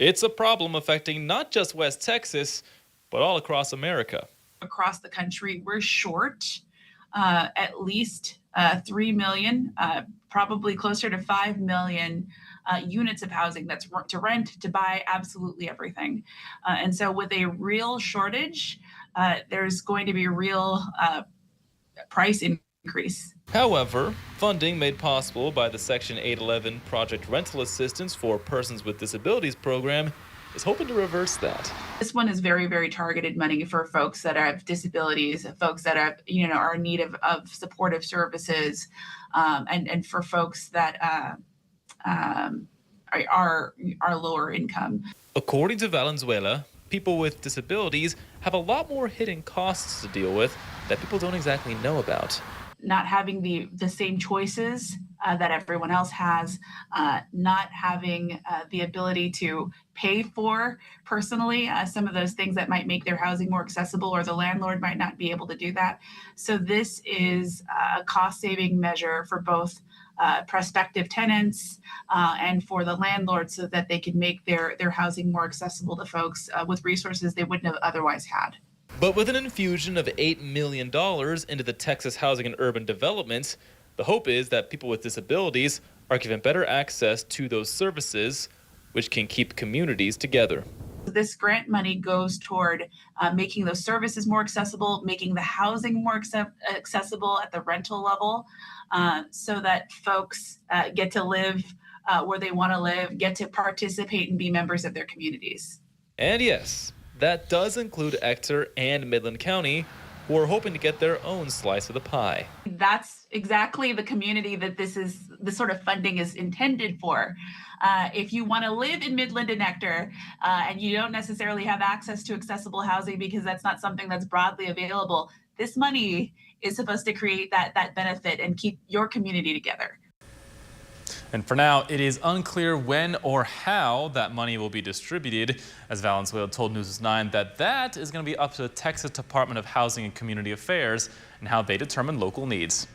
It's a problem affecting not just West Texas, but all across America. Across the country, we're short at least 3 million, probably closer to 5 million units of housing that's to rent, to buy, absolutely everything. And so with a real shortage, there's going to be a real price increase. However, funding made possible by the Section 811 Project Rental Assistance for Persons with Disabilities program is hoping to reverse that. This one is very, very targeted money for folks that have disabilities, folks that have, are in need of supportive services, and for folks that are lower income. According to Valenzuela, people with disabilities have a lot more hidden costs to deal with that people don't exactly know about. Not having the same choices that everyone else has, not having the ability to pay for personally some of those things that might make their housing more accessible, or the landlord might not be able to do that. So this is a cost-saving measure for both prospective tenants and for the landlord, so that they can make their housing more accessible to folks with resources they wouldn't have otherwise had. But with an infusion of $8 million into the Texas Housing and Urban Development, the hope is that people with disabilities are given better access to those services, which can keep communities together. This grant money goes toward making those services more accessible, making the housing more accessible at the rental level, so that folks get to live where they want to live, get to participate and be members of their communities. And yes, that does include Ector and Midland County, who are hoping to get their own slice of the pie. That's exactly the community that this sort of funding is intended for. If you want to live in Midland and Ector, and you don't necessarily have access to accessible housing because that's not something that's broadly available, this money is supposed to create that benefit and keep your community together. And for now, it is unclear when or how that money will be distributed, as Valenzuela told News 9 that is going to be up to the Texas Department of Housing and Community Affairs and how they determine local needs.